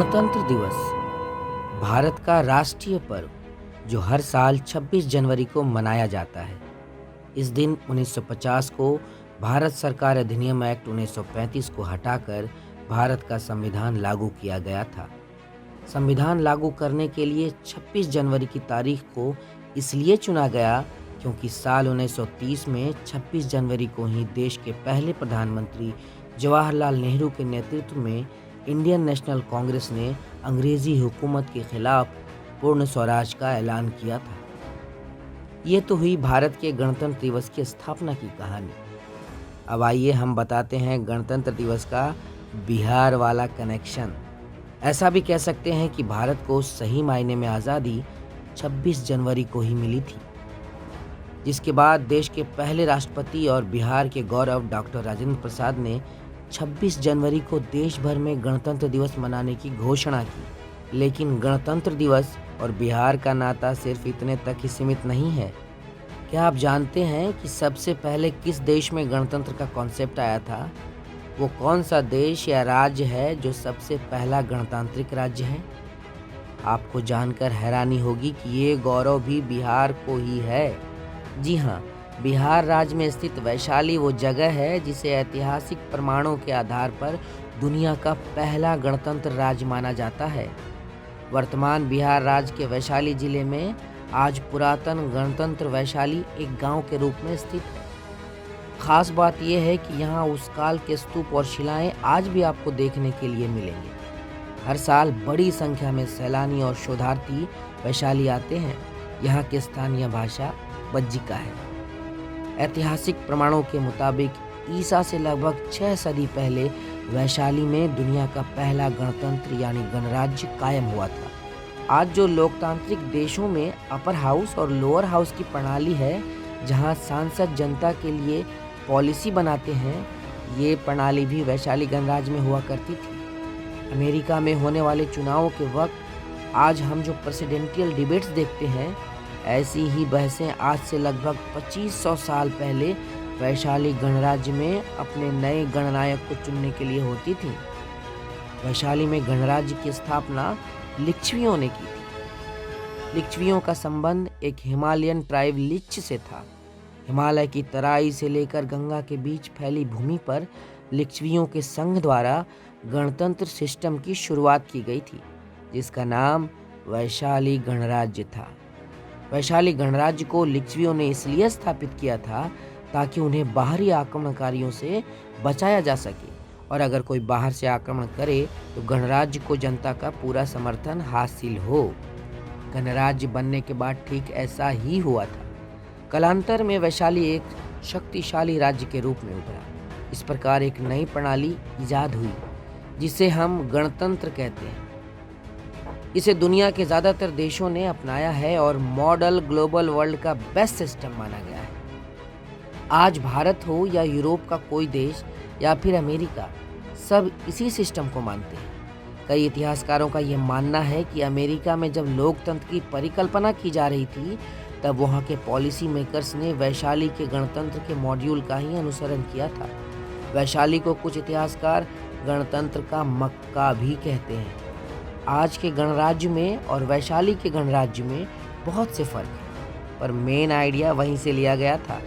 गणतंत्र दिवस भारत का राष्ट्रीय पर्व जो हर साल 26 जनवरी को मनाया जाता है। इस दिन 1950 को भारत सरकार अधिनियम एक्ट 1935 को हटाकर भारत का संविधान लागू किया गया था। संविधान लागू करने के लिए 26 जनवरी की तारीख को इसलिए चुना गया क्योंकि साल 1930 में 26 जनवरी को ही देश के पहले प्रधानमंत्री जवाहरलाल नेहरू के नेतृत्व में इंडियन नेशनल कांग्रेस ने अंग्रेजी हुकूमत के खिलाफ पूर्ण स्वराज का ऐलान किया था। ये तो हुई भारत के गणतंत्र दिवस की स्थापना की कहानी। अब आइए हम बताते हैं गणतंत्र दिवस का बिहार वाला कनेक्शन। ऐसा भी कह सकते हैं कि भारत को सही मायने में आज़ादी 26 जनवरी को ही मिली थी, जिसके बाद देश के पहले राष्ट्रपति और बिहार के गौरव डॉक्टर राजेंद्र प्रसाद ने 26 जनवरी को देश भर में गणतंत्र दिवस मनाने की घोषणा की। लेकिन गणतंत्र दिवस और बिहार का नाता सिर्फ इतने तक ही सीमित नहीं है। क्या आप जानते हैं कि सबसे पहले किस देश में गणतंत्र का कॉन्सेप्ट आया था? वो कौन सा देश या राज्य है जो सबसे पहला गणतांत्रिक राज्य है? आपको जानकर हैरानी होगी कि ये गौरव भी बिहार को ही है। जी हाँ, बिहार राज्य में स्थित वैशाली वो जगह है जिसे ऐतिहासिक प्रमाणों के आधार पर दुनिया का पहला गणतंत्र राज्य माना जाता है। वर्तमान बिहार राज्य के वैशाली जिले में आज पुरातन गणतंत्र वैशाली एक गांव के रूप में स्थित है। खास बात यह है कि यहाँ उस काल के स्तूप और शिलाएं आज भी आपको देखने के लिए मिलेंगे। हर साल बड़ी संख्या में सैलानी और शोधार्थी वैशाली आते हैं। यहाँ की स्थानीय भाषा बज्जिका है। ऐतिहासिक प्रमाणों के मुताबिक ईसा से लगभग 6 सदी पहले वैशाली में दुनिया का पहला गणतंत्र यानी गणराज्य कायम हुआ था। आज जो लोकतांत्रिक देशों में अपर हाउस और लोअर हाउस की प्रणाली है, जहां सांसद जनता के लिए पॉलिसी बनाते हैं, ये प्रणाली भी वैशाली गणराज्य में हुआ करती थी। अमेरिका में होने वाले चुनावों के वक्त आज हम जो प्रेसिडेंशियल डिबेट्स देखते हैं, ऐसी ही बहसें आज से लगभग 2500 साल पहले वैशाली गणराज्य में अपने नए गणनायक को चुनने के लिए होती थी। वैशाली में गणराज्य की स्थापना लिच्छवियों ने की थी। लिच्छवियों का संबंध एक हिमालयन ट्राइब लिच्छ से था। हिमालय की तराई से लेकर गंगा के बीच फैली भूमि पर लिच्छवियों के संघ द्वारा गणतंत्र सिस्टम की शुरुआत की गई थी, जिसका नाम वैशाली गणराज्य था। वैशाली गणराज्य को लिच्छवियों ने इसलिए स्थापित किया था ताकि उन्हें बाहरी आक्रमणकारियों से बचाया जा सके, और अगर कोई बाहर से आक्रमण करे तो गणराज्य को जनता का पूरा समर्थन हासिल हो। गणराज्य बनने के बाद ठीक ऐसा ही हुआ था। कालांतर में वैशाली एक शक्तिशाली राज्य के रूप में उभरा। इस प्रकार एक नई प्रणाली इजाद हुई जिसे हम गणतंत्र कहते हैं। इसे दुनिया के ज़्यादातर देशों ने अपनाया है और मॉडल ग्लोबल वर्ल्ड का बेस्ट सिस्टम माना गया है। आज भारत हो या यूरोप का कोई देश या फिर अमेरिका, सब इसी सिस्टम को मानते हैं। कई इतिहासकारों का ये मानना है कि अमेरिका में जब लोकतंत्र की परिकल्पना की जा रही थी, तब वहाँ के पॉलिसी मेकर्स ने वैशाली के गणतंत्र के मॉड्यूल का ही अनुसरण किया था। वैशाली को कुछ इतिहासकार गणतंत्र का मक्का भी कहते हैं। आज के गणराज्य में और वैशाली के गणराज्य में बहुत से फर्क हैं, पर मेन आइडिया वहीं से लिया गया था।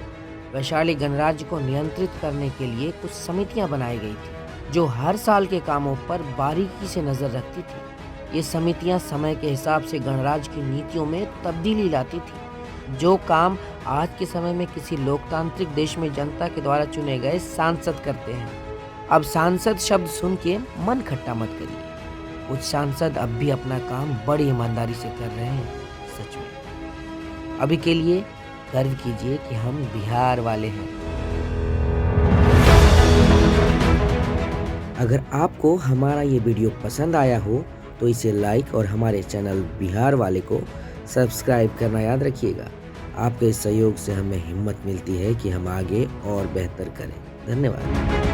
वैशाली गणराज्य को नियंत्रित करने के लिए कुछ समितियां बनाई गई थी, जो हर साल के कामों पर बारीकी से नज़र रखती थी। ये समितियां समय के हिसाब से गणराज्य की नीतियों में तब्दीली लाती थी। जो काम आज के समय में किसी लोकतांत्रिक देश में जनता के द्वारा चुने गए सांसद करते हैं। अब सांसद शब्द सुन के मन खट्टा मत करिए। कुछ सांसद अब भी अपना काम बड़ी ईमानदारी से कर रहे हैं, सच में। अभी के लिए गर्व कीजिए कि हम बिहार वाले हैं। अगर आपको हमारा ये वीडियो पसंद आया हो तो इसे लाइक और हमारे चैनल बिहार वाले को सब्सक्राइब करना याद रखिएगा। आपके सहयोग से हमें हिम्मत मिलती है कि हम आगे और बेहतर करें। धन्यवाद।